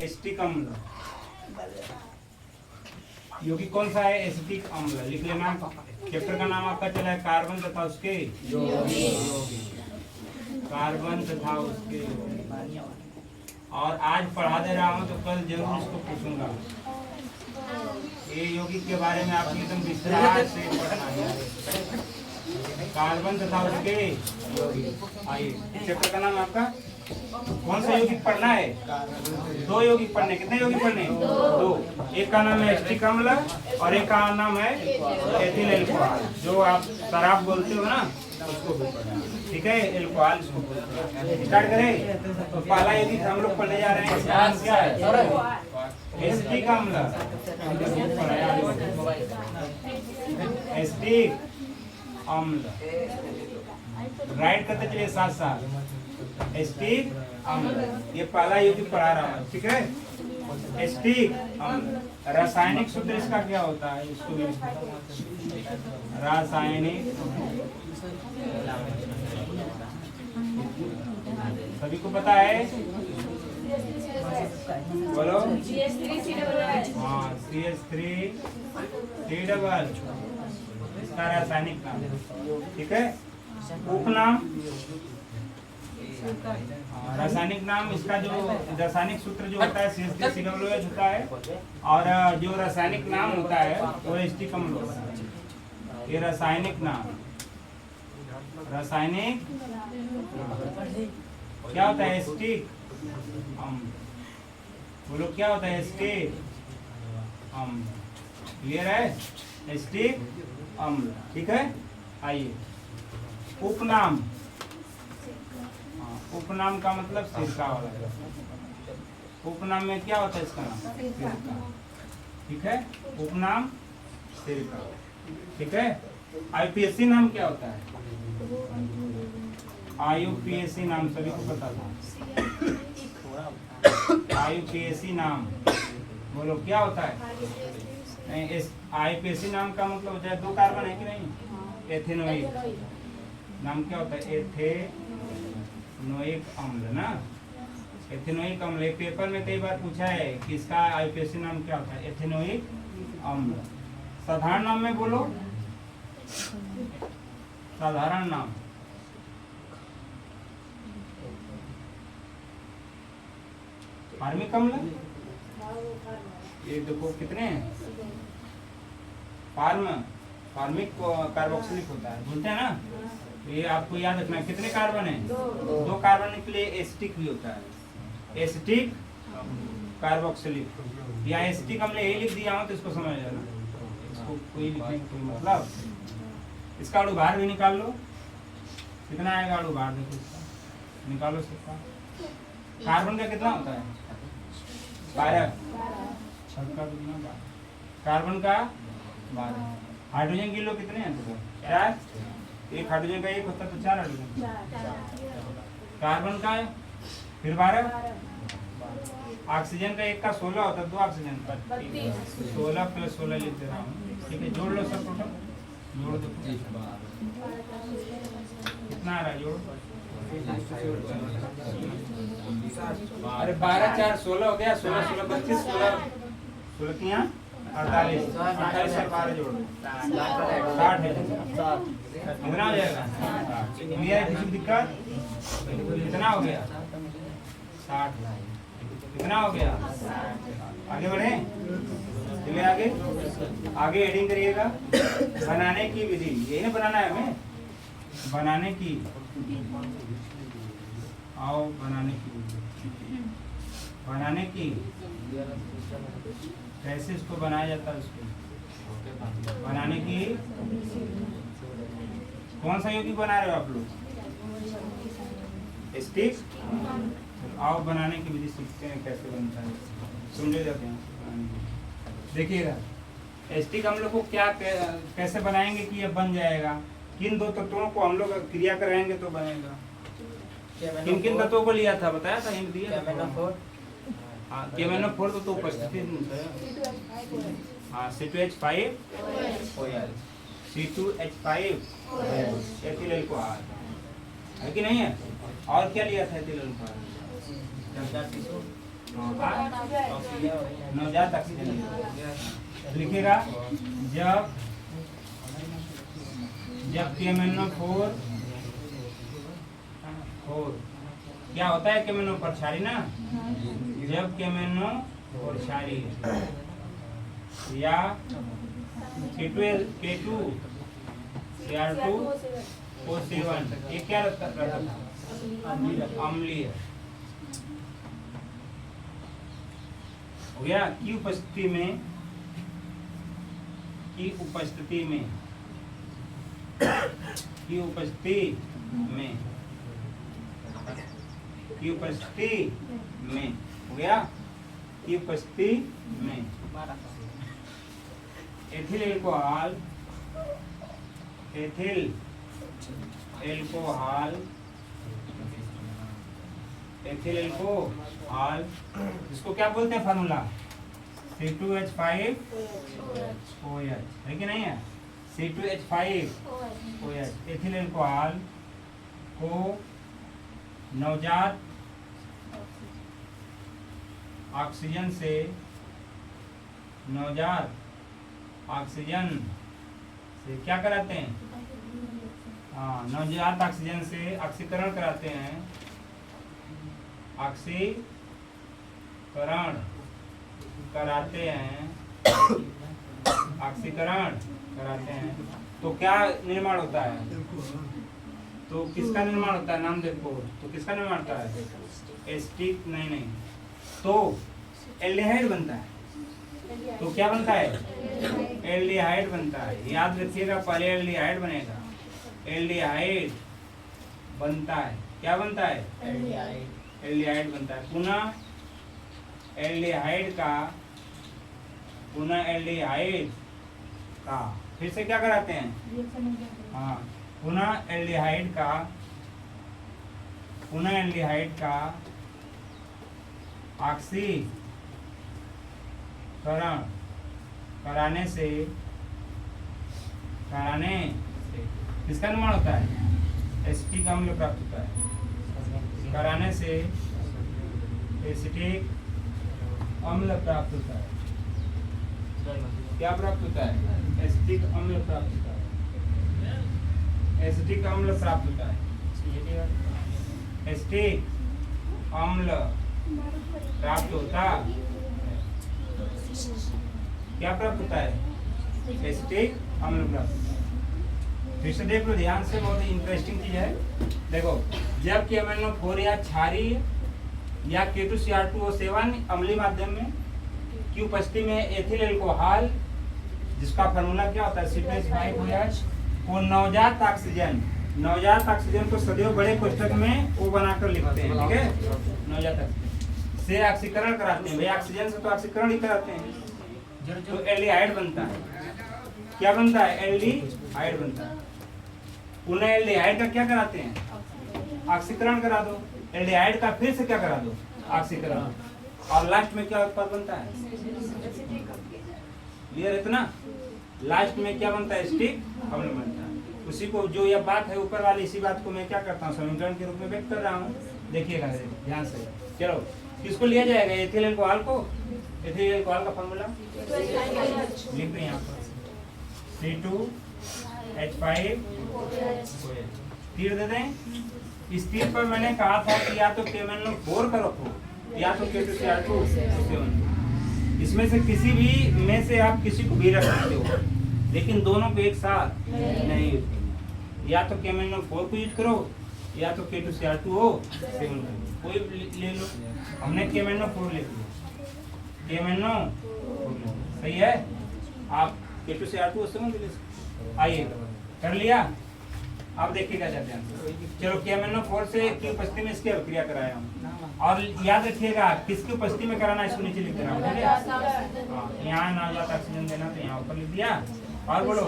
Acetic अम्ल। यौगिक कौन सा है? एसिटिक अम्ल। लिख लेना। चैप्टर का नाम आपका चला है कार्बन तथा उसके कार्बन तथा उसके। और आज पढ़ा दे रहा हूँ तो कल जरूर इसको पूछूंगा। ये यौगिक के बारे में आपको एकदम विस्तार से पढ़ना है। कार्बन तथा उसके यौगिक। आइए, चैप्टर का नाम आपका कौन सा यौगिक पढ़ना है? दो यौगिक पढ़ने। कितने यौगिक पढ़ने? दो। एक का नाम है एसिटिक अम्ल और एक का नाम है एथिल एल्कोहल। जो आप शराब बोलते हो ना, उसको भी पढ़ना। ठीक है, एल्कोहल इसको स्टार्ट करें। तो पहला यौगिक हम लोग पढ़ने जा रहे हैं। क्या है? एसिटिक अम्ल। एसिटिक अम्ल राइट करते चलिए साथ साथ। एसिटिक अम्ल, ये पहला यौगिक पढ़ा रहा हूँ। ठीक है, एसिटिक अम्ल। रासायनिक सूत्र इसका क्या होता है? इसको भी रासायनिक, सभी को पता है? बोलो। हाँ, CH3 इसका रासायनिक नाम। ठीक है, उपनाम रासायनिक नाम। इसका जो रासायनिक सूत्र जो होता है CH3COOH होता है, और जो रासायनिक नाम होता है वो एसिटिक अम्ल होता है। ये रासायनिक नाम, रासायनिक क्या होता है? एसिटिक अम्ल। बोलो, क्या होता है? एसिटिक अम्ल। क्लियर है? एसिटिक अम्ल। ठीक है, आइए उपनाम। उपनाम का मतलब सिरका वाला। उपनाम में क्या होता है? इसका नाम सिरका। ठीक है, उपनाम सिरका। ठीक है, आईयूपीएसी नाम क्या होता है? आईयूपीएसी नाम सभी को पता था। आईयूपीएसी नाम बोलो, क्या होता है? नहीं, इस आईयूपीएसी नाम का मतलब होता है दो कार्बन है कि नहीं? एथेनोइक नाम क्या होता है? एथेनोइक अम्ल ना। एथेनोइक अम्ल। एक पेपर में कई बार पूछा है कि इसका आईयूपीएसी नाम क्या होता है? एथेनोइक अम्ल। साधारण नाम में बोलो, साधारण नाम। फार्मिक अम्ल। ये देखो कितने हैं? फार्मिक कार्बोक्सिलिक होता है, बोलते हैं ना। तो ये आपको याद रखना है। कितने कार्बन है? दो कार्बन के लिए एसिटिक भी होता है। एसिटिक कार्बोक्सिलिक या एसिटिक अम्ल यही लिख दिया हूं तो इसको समझ जाना। इसको कोई लिखने का कोई मतलब। इसका अणुभार भी निकाल लो। कितना आएगा अणुभार? देखो इसका निकालो। इसका कार्बन का कितना होता है? 12। कार्बन का 12। हाइड्रोजन के लोग कितने हैं? 4। एक हाइड्रोजन का एक होता है तो 4 हाइड्रोजन। कार्बन का फिर 12। ऑक्सीजन का एक का 16 होता है, 2 ऑक्सीजन का 16 + 16 लिख दे रहा हूँ। ठीक है, जोड़ लो सब टोटल। जोड़ दो कितना आ रहा है? जोड़। अरे 12 4 16 हो गया। 16 16 25 16 की यहाँ 48 48 और 12 जोड़ 60 है। कितना हो जाएगा? क्लियर है? किसी दिक्कत? कितना हो गया? 60। कितना हो गया? आगे बढ़े। चलिए आगे आगे एडिंग करिएगा। बनाने की विधि, यही ना बनाना है हमें। बनाने की आओ, बनाने की विधि। बनाने की कैसे इसको बनाया जाता है? उसको बनाने की कौन सा यौगिक बना रहे हो आप लोग? एसिटिक। आओ बनाने की विधि सीखते हैं कैसे बनता है। सुन ले जाते हैं। देखिएगा, एसिटिक अम्ल को क्या कैसे बनाएंगे कि ये बन जाएगा? किन दो तत्वों को हम लोग क्रिया कराएंगे तो बनेगा। किन किन तत्वों को लिया था? बताया था, हिंट दिया। KMnO4 तो उपस्थिति हाँ, C2H5 C2H5 एथिल एल्कोहल है कि नहीं है? और क्या लिया था? Ethyl alcohol. नवजात ऑक्सीजन लिखेगा। जब KMnO4 क्या होता है KMnO पर क्षारी ना, जब KMnO और क्षारी या K2 Cr2O7 ये क्या रहता था, अम्लीय हो गया। की उपस्थिति में हो गया। की उपस्थिति में एथिल एल्कोहल इसको क्या बोलते हैं फार्मूला, C2H5OH है कि नहीं है, C2H5OH। एथिल एल्कोहल को नवजात ऑक्सीजन से क्या कराते हैं, नवजात ऑक्सीजन से ऑक्सीकरण कराते हैं, ऑक्सीकरण कराते हैं तो क्या निर्माण होता है, तो किसका निर्माण होता है, नाम देखो तो किसका निर्माण होता है, एस्टिक नहीं तो एल्डिहाइड बनता है। तो क्या बनता है, एल्डिहाइड बनता है। याद रखिएगा पहले एल्डिहाइड बनेगा, एल्डिहाइड बनता है। क्या बनता है, एल्डिहाइड बनता है। पुनः एल्डिहाइड का फिर से क्या कराते हैं, पुनः एल्डिहाइड का ऑक्सीकरण कराने से किसका निर्माण होता है, एसिटिक अम्ल प्राप्त होता है। कराने से एसिटिक अम्ल प्राप्त होता है। क्या प्राप्त होता है, एसिटिक अम्ल प्राप्त होता है। एसिटिक अम्ल प्राप्त होता है। एसिटिक अम्ल प्राप्त होता है। क्या प्राप्त होता है, एसिटिक अम्ल प्राप्त होता है। फिर से देख लो ध्यान से, बहुत ही इंटरेस्टिंग चीज है। देखो जब KMnO4 या क्षारी या K2Cr2O7 अम्लीय माध्यम में की उपस्थिति में एथिल एल्कोहल जिसका फार्मूला क्या होता है, C2H5OH को नवजात ऑक्सीजन को सदैव बड़े कोष्ठक में O बनाकर लिखते हैं, ठीक है। नवजात ऑक्सीजन से ऑक्सीकरण कराते हैं, भाई ऑक्सीजन से तो ऑक्सीकरण ही कराते हैं, तो एल्डिहाइड बनता है। क्या बनता है, एल्डिहाइड बनता है। पुनः एल्डिहाइड का क्या कराते हैं, ऑक्सीकरण करा दो। एल्डिहाइड का फिर से क्या करा दो, ऑक्सीकरण। और लास्ट में क्या उत्पाद बनता है, क्लियर है इतना। लास्ट में क्या बनता है, एसिटिक अम्ल बनता है। उसी को जो यह बात है ऊपर वाली, इसी बात को मैं क्या करता हूँ, समीकरण के रूप में व्यक्त कर रहा हूँ। देखिएगा ध्यान से। चलो किसको लिया जाएगा, एथिल एल्कोहल को। एथिल एल्कोहल का फॉर्मूला लिख दें यहाँ पर, C2H5OH। तीर दे दें। इस तीर पर मैंने कहा था कि या तो KMnO4 का रखो या तो K2Cr2O7। इसमें से किसी भी में से आप किसी को भी रख सकते हो, लेकिन दोनों को एक साथ नहीं यूज करना। या तो KMnO4 को यूज करो या तो K2Cr2O7 कोई ले लो। हमने KMnO4 ले लिया, KMnO4 सही है। आप K2Cr2O7 ले सकते। आइए कर लिया। अब देखिएगा ध्यान से। चलो KMnO4 से की उपस्थिति में इसकी अभिक्रिया कराया हूँ, और याद रखिएगा किसकी उपस्थिति में कराना, इसको नीचे लिख देना। यहाँ नवजात ऑक्सीजन देना तो यहाँ ऊपर लिख दिया। और बोलो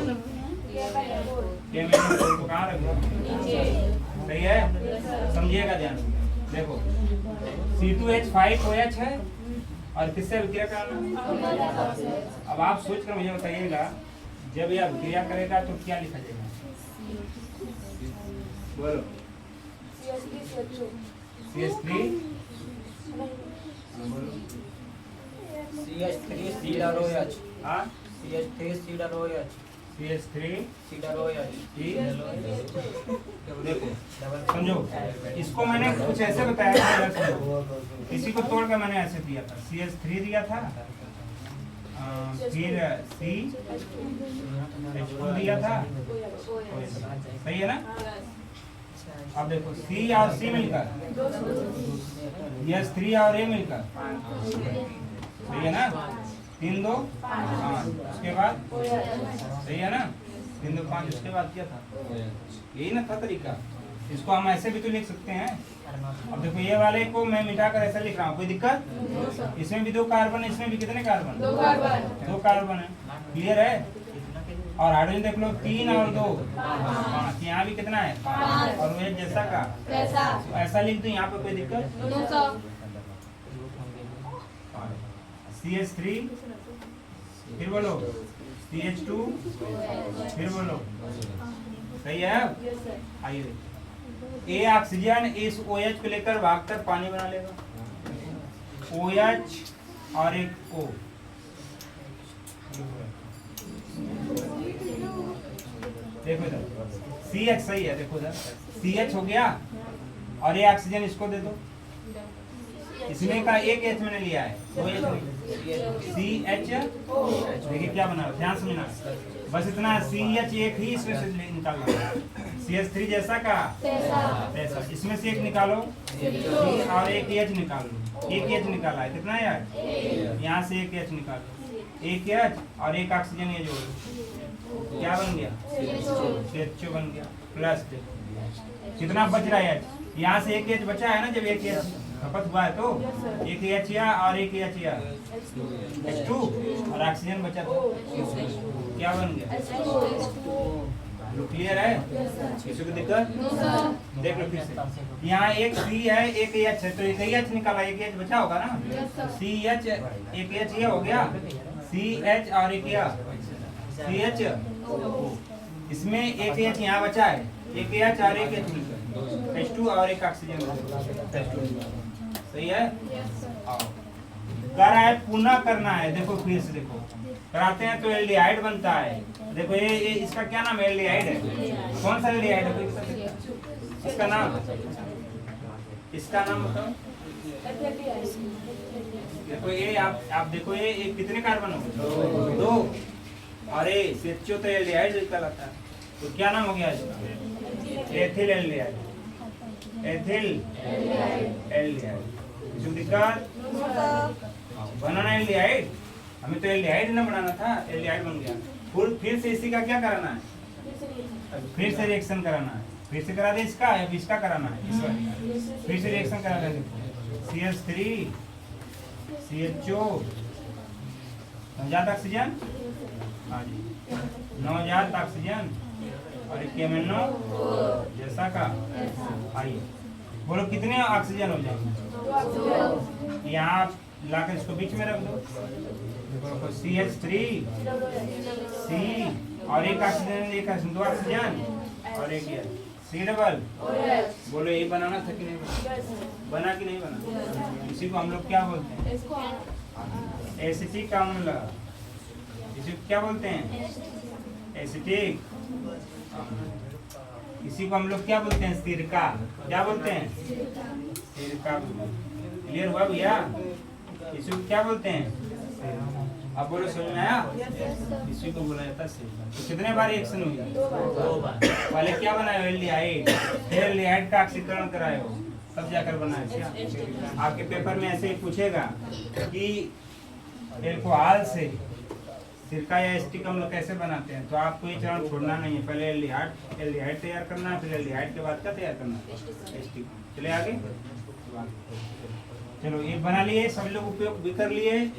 KMnO4 को कहाँ रखो, सही है। समझिएगा ध्यान से। देखो C2H5OH है और किससे अभिक्रिया कराना। अब आप सोच कर मुझे बताइएगा, जब यह अभिक्रिया करेगा तो क्या लिखा जाएगा, बोलो। CH3 CH3 COOH हाँ CH3 COOH CH3 COOH देखो समझो, इसको मैंने कुछ ऐसे बताया था, इसी को तोड़ कर मैंने ऐसे दिया था, CH3 दिया था, फिर CH2 दिया था, सही है ना। अब देखो C और C मिलकर CH3 और A मिलकर, सही है ना, 3 2 5, उसके बाद सही है ना, 3 2 5, उसके बाद क्या था, यही ना था तरीका। इसको हम ऐसे भी तो लिख सकते हैं। अब देखो ये वाले को मैं मिटाकर ऐसा लिख रहा हूँ, कोई दिक्कत? इसमें भी 2 कार्बन, इसमें भी कितने कार्बन? 2 कार्बन है, क्लियर है। और हाइड्रोजन देख लो 3 और 2 5, यहाँ भी कितना है 5, और वो जैसा का तो ऐसा लिख दो, यहाँ पे कोई दिक्कत? CH3 फिर बोलो, CH2 फिर बोलो, सही है। आइए A ऑक्सीजन इस OH को लेकर भागकर पानी बना लेगा, OH और एक O, देखो इधर CH सही है, देखो इधर CH हो गया, और ये ऑक्सीजन इसको दे दो, इसमें का एक H मैंने लिया है, CH, देखिए क्या बना, ध्यान समझना, बस इतना, CH एक ही इसमें से निकालना, CH3 जैसा का ऐसा, इसमें से एक निकालो, C और एक H निकाल लो, एक H निकाला है, कितना यार, यहाँ से एक H निकालो, एक H और एक ऑक्सीजन ये जोड़ो, क्या बन गया, CH2 बन गया, प्लस कितना बच रहा है H, यहाँ से एक H बचा है ना, जब एक H खपत हुआ है तो एक H या और एक H या H2 और ऑक्सीजन बचा था, क्या बन गया, क्लियर है, किसी को दिक्कत? देख लो फिर से, यहाँ एक C है एक H है, तो एक H निकाला, एक H बचा होगा ना, CH एक H ये हो गया, CH और एक CH, इसमें एक H यहाँ बचा है, एक H और एक H मिलकर H2 और एक ऑक्सीजन, सही है। कर है पुनः करना है, देखो फिर से देखो, कराते हैं तो एल्डिहाइड बनता है, देखो ये इसका क्या नाम है, एल्डिहाइड है, कौन सा एल्डिहाइड है, इसका नाम बताओ। देखो ये आप देखो ये कितने कार्बन हो गए, 2, और ये CH2 तो एल्डिहाइड कहलाता है, तो क्या नाम हो गया इसका, एथिल एल्डिहाइड, एथिल एल्डिहाइड, जो दिक्कत बनाना एल्डिहाइड, हमें तो एल्डिहाइड ना बनाना था, एल्डिहाइड बन गया, फिर से इसी का क्या कराना है, फिर से रिएक्शन कराना है, फिर से करा दे इसका, या इसका कराना है, इस बार फिर से रिएक्शन करा दे, CH3 CH2 नवजात ऑक्सीजन, हाँ जी नवजात ऑक्सीजन, और एक MnO जैसा का, आइए बोलो कितने ऑक्सीजन हो जाएंगे, यहाँ लाकर इसको बीच में रख दो, देखो CH3 C और एक ऑक्सीजन, एक 2 ऑक्सीजन और एक C डबल, बोलो ये बनाना था कि नहीं बना कि नहीं बना, इसी को हम लोग क्या बोलते हैं, एसिटिक अम्ल, इसी को क्या बोलते हैं, एसिटिक, इसी को हम लोग क्या बोलते हैं, सिरका, क्या बोलते हैं, सिरका, क्लियर हुआ भैया, इसी को क्या बोलते हैं, अब बोलो समझ में आया, इसी को बोला जाता है सिरका। तो कितने बार रिएक्शन हुई, 2 बार, पहले क्या बनाए, एल्डिहाइड, फिर एल्डिहाइड का ऑक्सीकरण कराए हो, तब जाकर बनाए, आपके पेपर में ऐसे ही पूछेगा कि एल्कोहल से सिरका या एसिटिक अम्ल कैसे बनाते हैं, तो आपको ये चरण छोड़ना नहीं है, पहले एल्डिहाइड तैयार करना है, फिर एल्डिहाइड के बाद क्या तैयार करना है, एसिटिक। चले आगे, चलो ये बना लिए, सब लोग उपयोग भी कर लिए,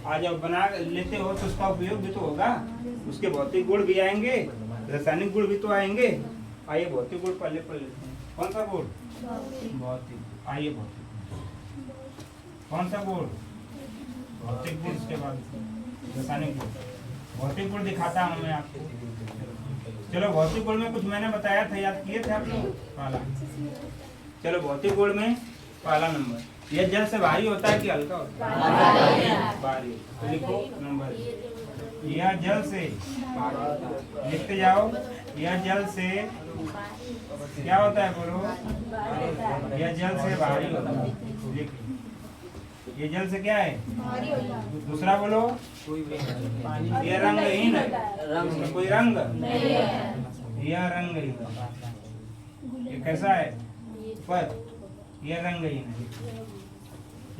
आज जब बना लेते हो तो उसका उपयोग भी तो होगा, उसके भौतिक गुण भी आएंगे, रासायनिक गुण भी तो आएंगे। आइए भौतिक गुण पहले पढ़ लेते हैं, कौन सा गुण, भौतिक, आइए भौतिक, कौन सा गुण, भौतिक गुण, उसके बाद रासायनिक गुण, भौतिक गुण दिखाता हूँ मैं आपको। चलो भौतिक गुण में कुछ मैंने बताया था, याद किए थे आप लोग, चलो भौतिक गुण में पहला नंबर, यह जल से भारी होता है कि हल्का होता है? भारी। तो लिखो नंबर, यह जल से, लिखते जाओ, यह जल से क्या होता है बोलो? यह जल से भारी होता है। लिखो, ये जल से क्या है? दूसरा बोलो, यह रंगहीन है, इसमें कोई रंग, यह रंगहीन, ये कैसा है? पर यह रंगहीन है,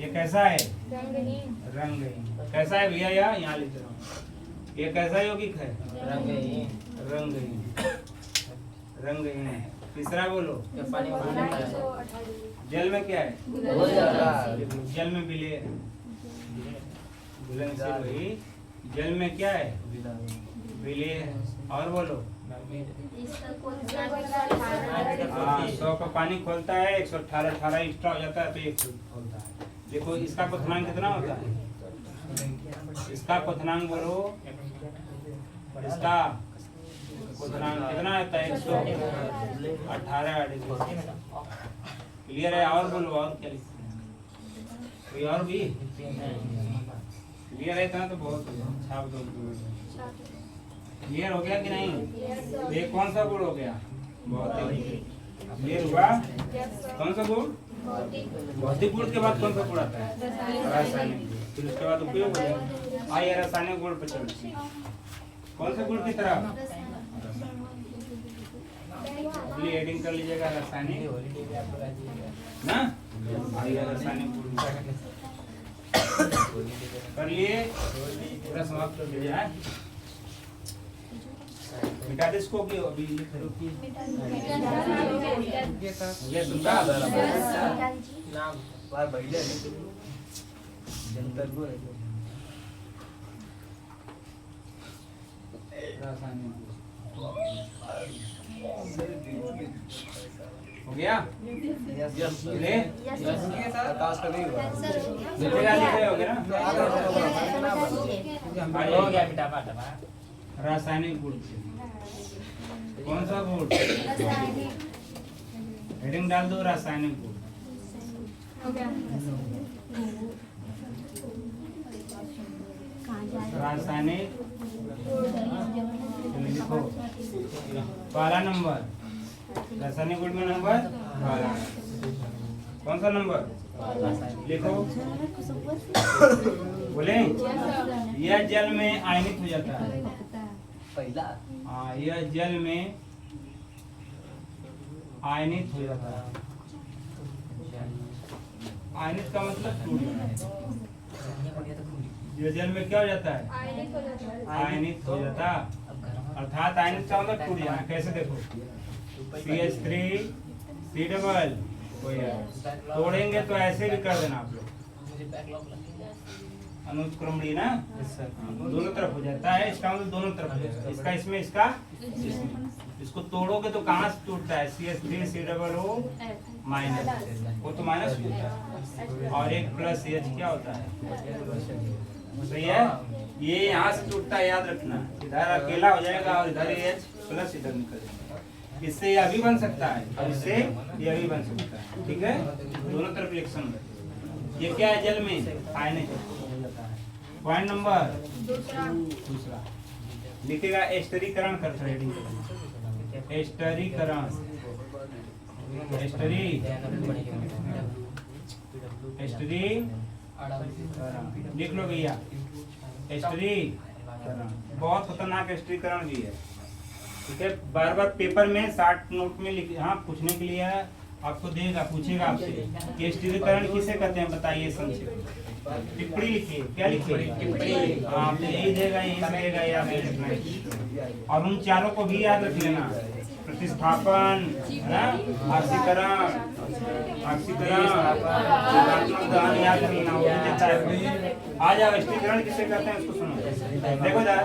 ये कैसा है? रंगहीन। कैसा है भैया? यहाँ लिख रहा हूँ, ये कैसा यौगिक है? रंगहीन। रंगहीन, रंगहीन है। तीसरा बोलो, जल में क्या है? जल में विलय है, घुलनशील वही, जल में क्या है? विलय है। और बोलो, 100 का पानी खोलता है, 118 एक्स्ट्रा हो जाता है तो ये खोलता है। देखो इसका क्वथनांक कितना होता है? इसका क्वथनांक बोलो, इसका क्वथनांक कितना होता है? 118। क्लियर है? और बोलो, और क्या लिखते हैं? कोई और भी क्लियर है? इतना तो बहुत हो गया। छाप दो। क्लियर हो गया कि नहीं? ये कौन सा गुण हो गया? भौतिक। क्लियर हुआ? कौन सा गुण? भौतिक गुण के बाद कौन सा गुण आता है? रासायनिक। फिर उसके बाद उपयोग हो जाएगा। आइए रासायनिक गुण पर चलते हैं। कौन सा गुण की तरह? अपनी हेडिंग कर लीजिएगा, रासायनिक ना। आइए रासायनिक गुण कर लिए, पूरा समाप्त कर दीजिए। मिटा दे इसको भी अभी ये सुनता नाम बार बढ़िया जनता को हो गया? यस ले प्रकाश कर दी लिखेगा, लिखे हो गया ना? हो गया बेटा। रासायनिक गुण, कौन सा गुण? हेडिंग डाल दो, रासायनिक गुण। रासायनिक लिखो, पहला नंबर रासायनिक गुण में नंबर पहला। कौन सा नंबर? लिखो, बोले यह जल में आयनित हो जाता है। पहला, हाँ, यह जल में आयनित हो जाता है। आयनित का मतलब टूट जाना। यह जल में क्या हो जाता है? आयनित हो जाता, अर्थात आयनित का मतलब टूट जाना। कैसे? देखो, CH3 C डबल तोड़ेंगे तो ऐसे भी कर देना आप लोग, अनुक्रमणीय ना, दोनों तरफ हो जाता है। इसका मतलब दोनों तरफ हो जाता है, इसका इसमें, इसका इसमें। इसको तोड़ोगे तो कहाँ से टूटता है? CH3 C double O minus, वो तो माइनस होता है, और एक प्लस CH क्या होता है? सही है? ये यहाँ से टूटता है, याद रखना। इधर अकेला हो जाएगा और इधर H प्लस इधर निकल जाएगा। इससे यह भी बन सकता है और इससे यह भी बन सकता है। ठीक है? दोनों तरफ रिएक्शन है। ये क्या है? जल में आयनिक हो जाता है। पॉइंट नंबर दूसरा लिखेगा, एस्टरीकरण करता है। एस्टरीकरण, एस्टरीकरण लिख लो भैया। एस्टरीकरण बहुत खतरनाक एस्टरीकरण भी है। ठीक है? बार बार पेपर में शॉर्ट नोट में लिख, हाँ, पूछने के लिए आपको देगा, पूछेगा आपसे कि एस्टरीकरण किसे कहते हैं, बताइए संक्षिप्त। टिप्पणी लिखिए। क्या लिखिए? टिप्पणी। हाँ, तो यही देगा, यही से देगा, याद रखना है। और उन चारों को भी याद रख लेना। प्रतिस्थापन, ऑक्सीकरण, याद रख लेना। आ जाओ, एस्टरीकरण किसे कहते हैं उसको सुनो। देखो जरा,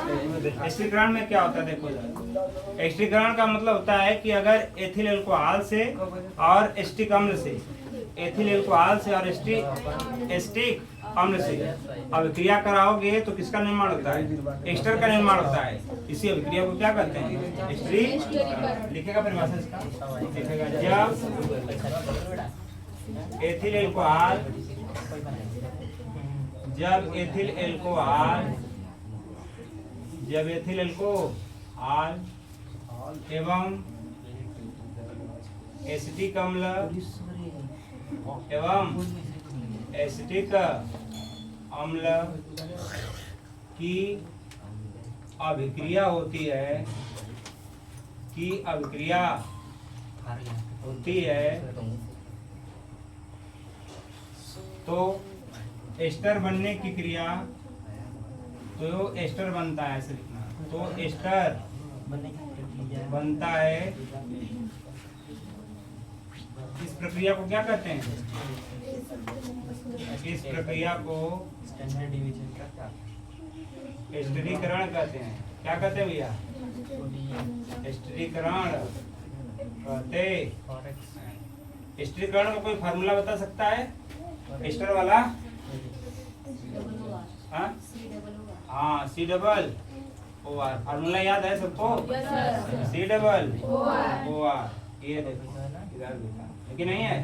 एस्टरीकरण में क्या होता है? देखो जरा, एस्टरीकरण का मतलब होता है कि अगर एथिल अल्कोहल से और एस्टिक अम्ल से, एथिल अल्कोहल से और एस्टिक अम्ल से अभिक्रिया कराओगे तो किसका निर्माण होता है? एस्टर का निर्माण होता है। इसी अभिक्रिया को क्या कहते हैं? एस्टरीकरण। लिखेगा परिभाषा इसका, लिखेगा जब एथिल एल्कोहल, जब एथिल एल्कोहल एवं एसिटिक अम्ल की अभिक्रिया होती है तो एस्टर बनने की क्रिया, तो एस्टर बनता है, ऐसे लिखना, तो एस्टर बनता है। इस प्रक्रिया को क्या कहते हैं? इस प्रक्रिया को एस्टरीकरण कहते हैं। क्या कहते हैं भैया? एस्टरीकरण कहते। एस्टरीकरण का कोई फार्मूला बता सकता है एस्टर वाला? हाँ, C double O R. Formula याद है सबको? C double O R. ये देखो इधर लिखा, लेकिन नहीं है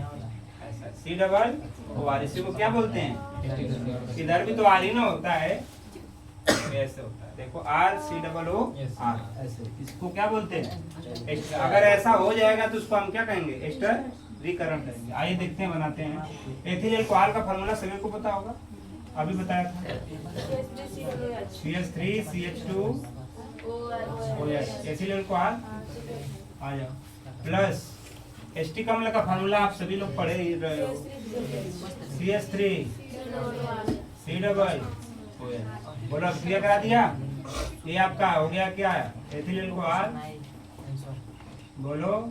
ऐसा, सी डबल ओ आर। इसी को क्या बोलते हैं? इधर भी तो आर ही ना होता है, ऐसे होता है। देखो R C double O R, ऐसे। इसको क्या बोलते हैं? अगर ऐसा हो जाएगा तो उसको हम क्या कहेंगे? एस्टरीकरण कहेंगे। आइए देखते हैं, बनाते हैं। एथिल एल्कोहल का फार्मूला सभी को पता होगा, अभी बताया था। CH3CH2OH। एथिल एल्कोहल आ जाओ, प्लस एस्टिक अम्ल का फार्मूला आप सभी लोग पढ़े ही रहे हो। CH3C double. बोलो, अब क्लियर करा दिया? ये आपका हो गया क्या? Ethyl alcohol. बोलो,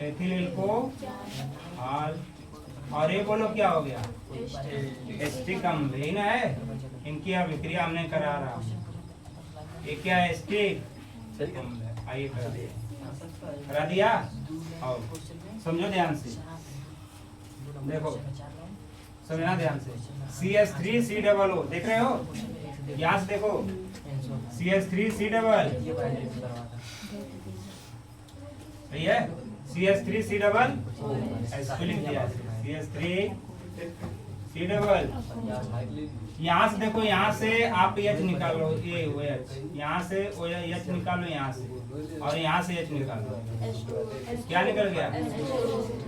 एथिल एल्कोहल। और ये बोलो क्या हो गया? एस्टिक अम्ल, यही ना है? इनकी अभिक्रिया हमने करा रहा। ये क्या है? एस्टिक अम्ल। आइए करा दिया। और समझो ध्यान से, देखो समझना ध्यान से। CH3C डबल O, देख रहे हो? यहाँ से देखो, CH3C डबल, सही है? CH3C डबल ऐसे लिख दिया। CH3C double. यहाँ से देखो, यहाँ से आप H निकालो, ये OH, यहाँ से H निकालो, यहाँ से, और यहाँ से H निकालो। क्या निकल गया?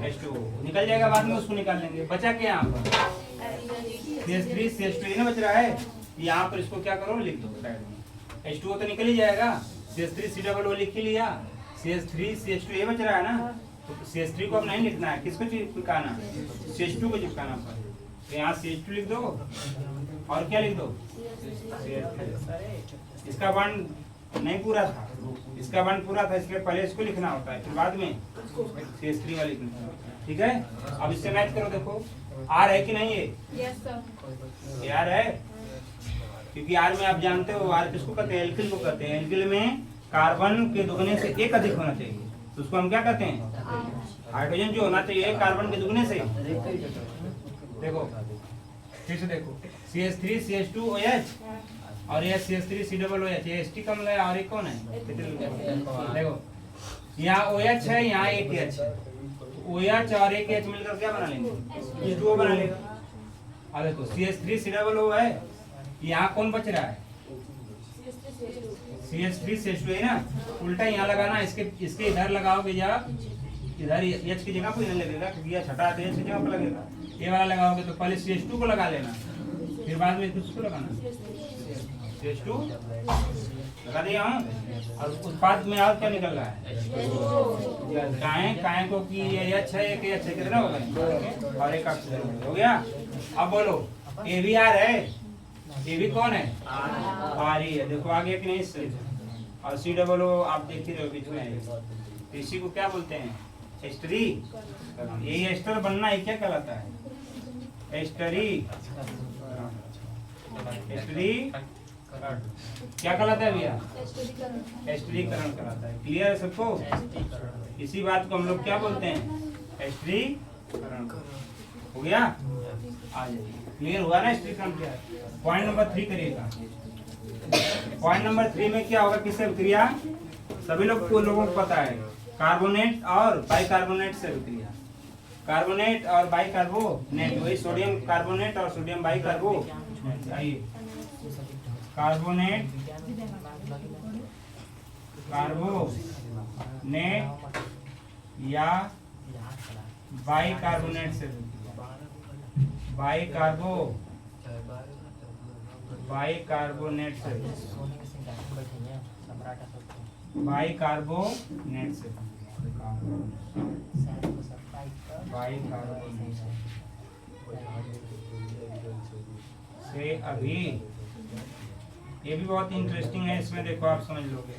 H2O निकल जाएगा, बाद में उसको निकाल लेंगे। बचा क्या यहाँ पर? CH3 CH2 ना बच रहा है। यहाँ पर इसको क्या करो, लिख दो साइड में। H2O तो निकल ही जाएगा। CH3C डबल O लिख ही लिया। CH3 CH2 ये बच रहा है ना, तो CH3 को अब नहीं लिखना है। किसको चिपकाना? CH2 को चिपकाना पड़ेगा। तो यहाँ CH2 लिख दो, और क्या लिख दो? इसका बॉन्ड नहीं पूरा था, इसका बॉन्ड पूरा था, इसलिए पहले इसको लिखना होता है, फिर बाद में CH3 वाला लिखना। ठीक है, अब इससे मैच करो, देखो आर है कि नहीं? ये आर है, क्योंकि आर में आप जानते हो, आर किसको कहते हैं? एल्किल को कहते हैं। एल्किल में कार्बन के दुगने से एक अधिक होना चाहिए, तो उसको हम क्या कहते हैं? हाइड्रोजन जो होना चाहिए कार्बन के दुगने से। देखो फिर से देखो, CH3 CH2OH और ये CH3C डबल OH, ये एस्टिक अम्ल है, और ये कौन है? देखो यहाँ OH है, यहाँ एक H है, OH और एक H मिलकर क्या बना लेंगे? H2O बना लेगा। और देखो CH3C डबल O है, यहाँ कौन बच रहा है? CH3 CH2 है ना, उल्टा यहाँ लगाना, इसके इधर लगाओगे जब, इधर H की जगह पे नहीं लगेगा, क्योंकि यह छठा H की जगह पे लगेगा। ये वाला लगाओगे तो पहले CH2 को लगा लेना, फिर बाद में किसको लगाना? CH2 लगा दिया हूँ। और उत्पाद में और क्या निकल रहा है? काहे को कि ये H है, एक H है, कितना हो गए? और एक ऑक्सीजन हो गया। अब बोलो, ABR है, ये भी कौन है? आर ही है। देखो आगे कि नहीं इससे। और C डबल O आप देख ही रहे हो बीच में, इसी को क्या बोलते हैं? एस्टरी। ये एस्टर बनना ही क्या कहलाता है? एस्टरी। एस्टरी क्या कहलाता है भैया? एस्टरीकरण कहलाता है। क्लियर है सबको? इसी बात को हम लोग क्या बोलते हैं? एस्टरीकरण। हो गया? आ जाइए, क्लियर हुआ ना एस्टरीकरण क्या है? पॉइंट नंबर 3 करिएगा। पॉइंट नंबर 3 में क्या होगा? किससे अभिक्रिया? सभी लोगों को पता है, कार्बोनेट और बाइकार्बोनेट से अभिक्रिया। कार्बोनेट और बाइकार्बोनेट, वही सोडियम कार्बोनेट और सोडियम बाइकार्बोनेट। आइए, कार्बोनेट कार्बोनेट या बाइकार्बोनेट से, बाइकार्बोनेट से, बाइकार्बोनेट से, बाइकार्बोनेट से अभी, ये भी बहुत इंटरेस्टिंग है, इसमें देखो आप समझ लोगे।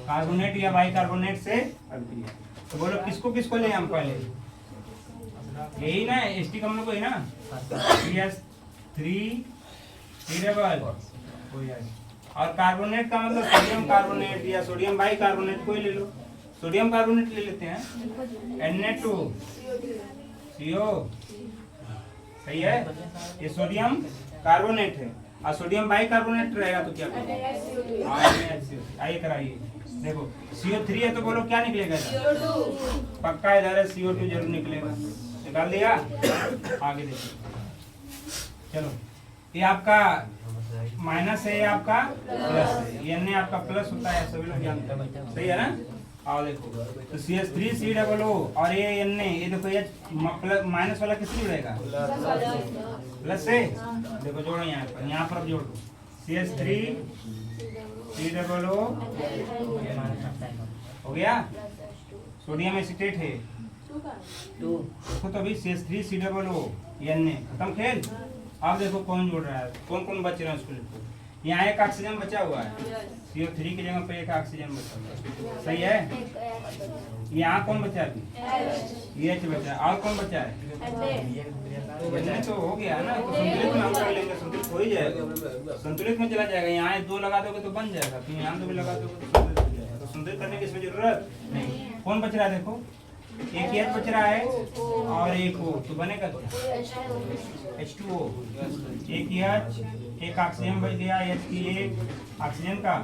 कार्बोनेट या बाइकार्बोनेट से अभी, तो बोलो किसको किसको ले हम पहले, यही ना एस्टिक अम्ल को ही ना, CH3 डबल, और कार्बोनेट का मतलब सोडियम कार्बोनेट या सोडियम बाइकार्बोनेट को ही ले लो। सोडियम कार्बोनेट ले लेते हैं, Na2CO, सही है, ये सोडियम कार्बोनेट है, और सोडियम बाइकार्बोनेट रहेगा तो क्या करेंगे, आइए कराइए। देखो CO3 है तो बोलो क्या निकलेगा, पक्का इधर है, CO2 जरूर निकलेगा, निकाल दिया। आगे देखिए, चलो ये आपका माइनस है, ये आपका प्लस है, ये Na आपका प्लस होता है, सभी लोग जानते हैं, सही है ना। आओ देखो, तो CH3COO और ये Na, ये देखो ये माइनस वाला किसकी रहेगा, प्लस से, देखो जोड़ो यहाँ पर जोड़ दो, CH3COO हो गया, सोडियम एसीटेट है, देखो तो अभी CH3COO Na, खत्म खेल। अब देखो कौन जोड़ रहा है, कौन कौन बच रहा है उसको लिखो। यहाँ एक ऑक्सीजन बचा हुआ है, CO3 की जगह पे एक ऑक्सीजन बचा हुआ है, सही है। यहाँ कौन बचा है अभी, H बचा है, और कौन बचा है, Na तो हो गया ना, तो संतुलित में हम कर लेंगे, संतुलित हो ही जाएगा, संतुलित में चला जाएगा। यहाँ एक 2 लगा दोगे तो बन जाएगा, फिर यहाँ 2 भी लगा दोगे तो संतुलित हो जाएगा, तो संतुलित करने की इसमें जरूरत नहीं। कौन बच रहा है, देखो एक H बच रहा है और एक O, तो बनेगा तो H2O, एक H, एक ऑक्सीजन बच गया, H की एक ऑक्सीजन का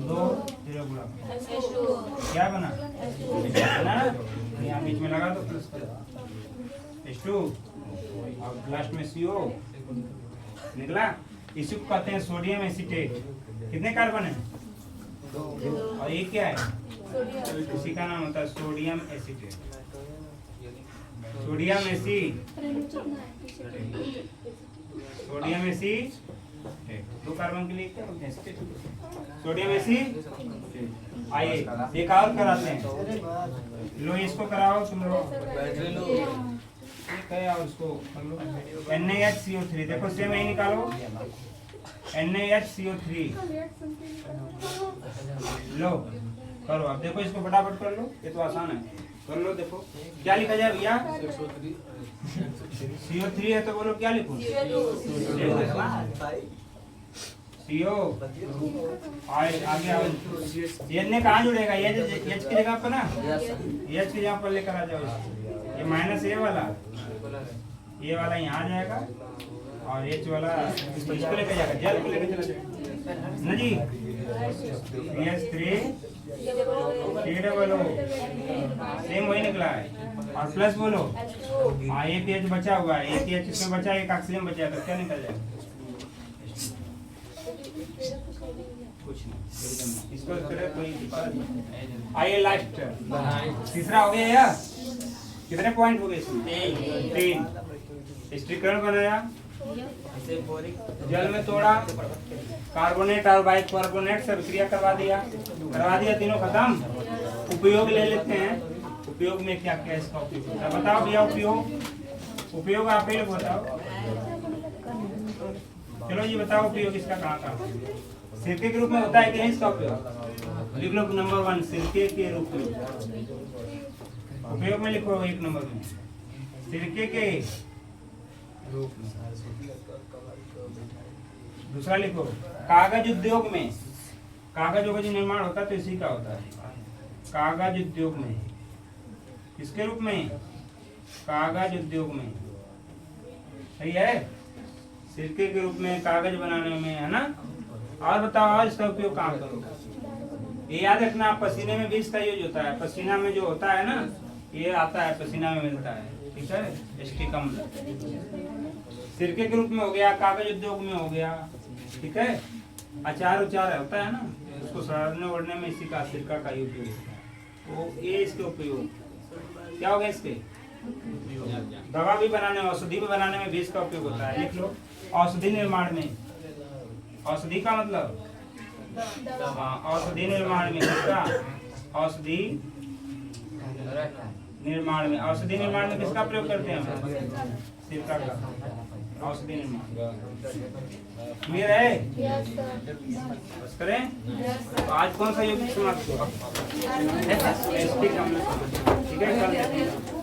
2 0 गुणा, क्या बना, यहाँ बीच में लगा दो प्लस H2 और लास्ट में CO निकला। इसी को कहते हैं सोडियम एसीटेट। कितने कार्बन है, और ये क्या है, इसी का नाम होता है sodium acetate, sodium acetate, 2 carbon के लिए क्या बोलते हैं, सोडियम एसीटेट। आइए एक और कराते हैं, लो इसको कराओ तुम लोग, ठीक है, और उसको कर लो, NaHCO3, देखो सेम यही निकालो, NaHCO3 लो करो। अब देखो इसको फटाफट कर लो, ये तो आसान है, कर लो। देखो क्या लिखा जाए भैया, CO3 है तो बोलो क्या लिखूं, CO, आगे आओ, Na कहाँ जुड़ेगा, ये H की जगह पर ना, H की जगह पर लेकर आ जाओ, ये माइनस ये वाला यहाँ आ जाएगा, और H वाला इसको लेकर जाएगा, जल को लेकर चला जाएगा ना जी। CH3COO सेम वही निकला है, और प्लस बोलो, हाँ एक H बचा हुआ है, एक H इसमें बचा, एक ऑक्सीजन बचा है, तो क्या निकल जाएगा, कुछ नहीं, इसको कोई। आइए लास्ट, तीसरा हो गया यार, कितने पॉइंट हो गए इसमें, 3। स्टिरीकरण बनाया, जल में तोड़ा, कार्बोनेट और बाइकार्बोनेट से अभिक्रिया करवा दिया, तीनों खत्म। उपयोग ले लेते हैं, उपयोग में क्या क्या इसका उपयोग होता है, बताओ भैया। उपयोग आप ही लोग बताओ, चलो ये बताओ उपयोग इसका कहाँ कहाँ, सिरके के रूप में होता है कि नहीं इसका उपयोग, लिख लो नंबर 1, सिरके के रूप में उपयोग में लिखो, 1 नंबर में सिरके के रूप में। दूसरा लिखो कागज उद्योग में, कागजों का जो निर्माण होता है तो इसी का होता है, कागज उद्योग में, किसके रूप में, कागज उद्योग में, सही है, सिरके के रूप में, कागज बनाने में, है ना। और बताओ और इसका उपयोग कहाँ करो, ये याद रखना, पसीने में भी इसका यूज होता है, पसीना में जो होता है ना, ये आता है पसीना में मिलता है, ठीक है, स्टिक अम्ल। सिरके के रूप में हो गया, कागज उद्योग में हो गया, ठीक है। अचार उचार होता है ना, उसको सड़ने ओढ़ने में इसी का सिरका का ही उपयोग होता है। तो ये इसके उपयोग क्या हो गया इसके? दवा भी बनाने में, औषधि भी बनाने में बीज का उपयोग होता है। लिख लो, औषधि निर्माण में, औषधि का मतलब औषधि निर्माण में किसका? औषधि निर्माण में, औषधि निर्माण में किसका प्रयोग करते हैं हम? सिरका का, औषधि निर्माण। क्लियर है? बस करें। तो आज कौन सा यौगिक समाप्त हुआ? ठीक है, कल